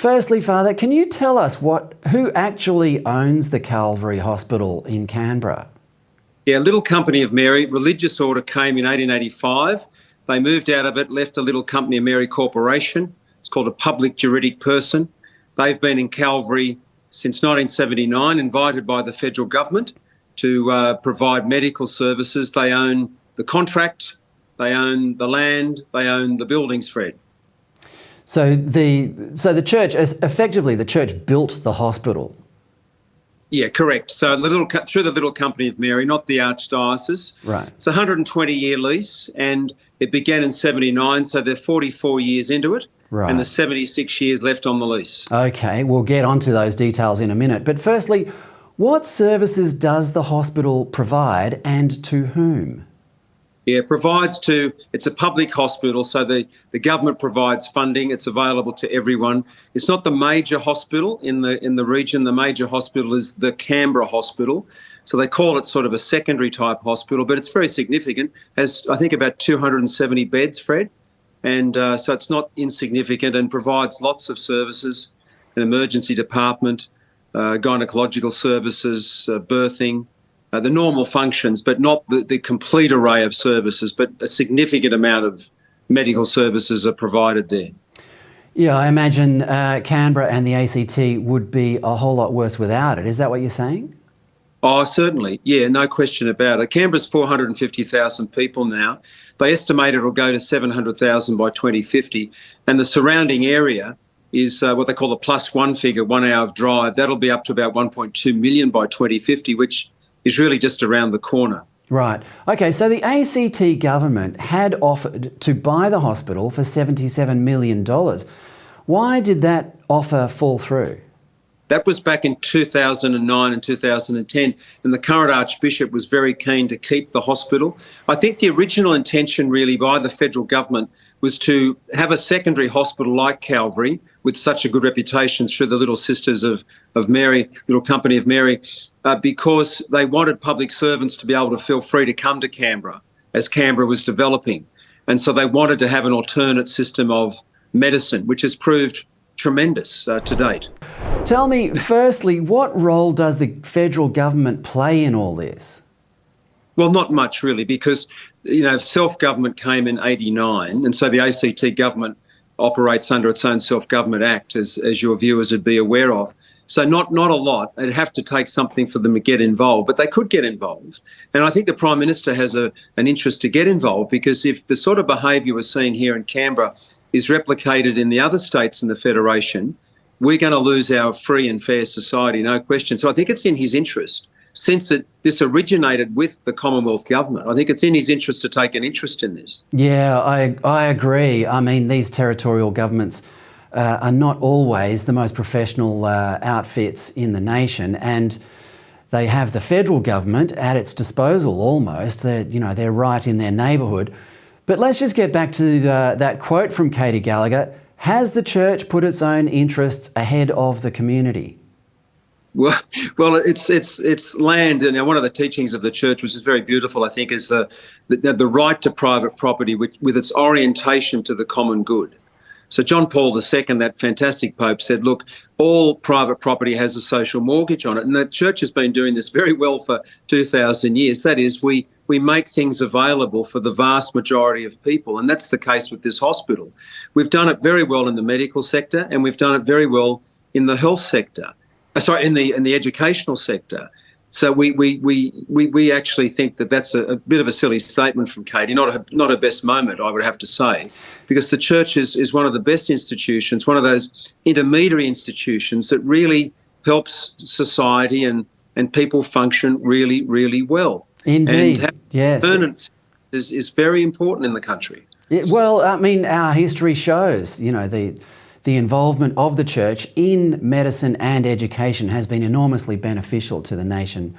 Firstly, Father, can you tell us who actually owns the Calvary Hospital in Canberra? Yeah, Little Company of Mary, religious order came in 1885. They moved out of it, left a Little Company of Mary Corporation. It's called a public juridic person. They've been in Calvary since 1979, invited by the federal government to provide medical services. They own the contract, they own the land, they own the buildings, Fred. So the church, effectively the church built the hospital. Yeah, correct. So through the Little Company of Mary, not the Archdiocese. Right. It's a 120-year lease, and it began in 79, so they're 44 years into it. Right. And there's 76 years left on the lease. Okay, we'll get onto those details in a minute. But firstly, what services does the hospital provide and to whom? Yeah, it's a public hospital, so the government provides funding. It's available to everyone. It's not the major hospital in the region. The major hospital is the Canberra Hospital. So they call it sort of a secondary type hospital, but it's very significant. Has, I think, about 270 beds, Fred. And so it's not insignificant and provides lots of services, an emergency department, gynecological services, birthing, the normal functions, but not the complete array of services, but a significant amount of medical services are provided there. Yeah, I imagine Canberra and the ACT would be a whole lot worse without it. Is that what you're saying? Oh, certainly. Yeah, no question about it. Canberra's 450,000 people now. They estimate it'll go to 700,000 by 2050. And the surrounding area is what they call the +1 figure, 1 hour of drive. That'll be up to about 1.2 million by 2050, which is really just around the corner. Right. Okay, so the ACT government had offered to buy the hospital for $77 million. Why did that offer fall through? That was back in 2009 and 2010, and the current Archbishop was very keen to keep the hospital. I think the original intention really by the federal government was to have a secondary hospital like Calvary with such a good reputation through the Little Sisters of Mary, Little Company of Mary, because they wanted public servants to be able to feel free to come to Canberra as Canberra was developing. And so they wanted to have an alternate system of medicine, which has proved tremendous to date. Tell me, firstly, what role does the federal government play in all this? Well, not much really, because self-government came in 89, and so the ACT government operates under its own Self-Government Act, as your viewers would be aware of. So not a lot. It'd have to take something for them to get involved, but they could get involved. And I think the Prime Minister has an interest to get involved, because if the sort of behaviour we're seeing here in Canberra is replicated in the other states in the Federation, we're going to lose our free and fair society, no question. So I think it's in his interest, since this originated with the Commonwealth government, I think it's in his interest to take an interest in this. Yeah, I agree. I mean, these territorial governments are not always the most professional outfits in the nation, and they have the federal government at its disposal almost. They're right in their neighbourhood. But let's just get back to that quote from Katie Gallagher. Has the church put its own interests ahead of the community? Well, it's land, and one of the teachings of the church, which is very beautiful, I think, is the right to private property with its orientation to the common good. So John Paul II, that fantastic Pope, said, look, all private property has a social mortgage on it. And the church has been doing this very well for 2,000 years. That is, we make things available for the vast majority of people. And that's the case with this hospital. We've done it very well in the medical sector, and we've done it very well in the health sector. In the educational sector. So we actually think that that's a bit of a silly statement from Katie, not her best moment, I would have to say, because the church is one of the best institutions, one of those intermediary institutions that really helps society and people function really, really well. Indeed, and yes. Governance is very important in the country. Yeah, well, I mean, our history shows, the involvement of the church in medicine and education has been enormously beneficial to the nation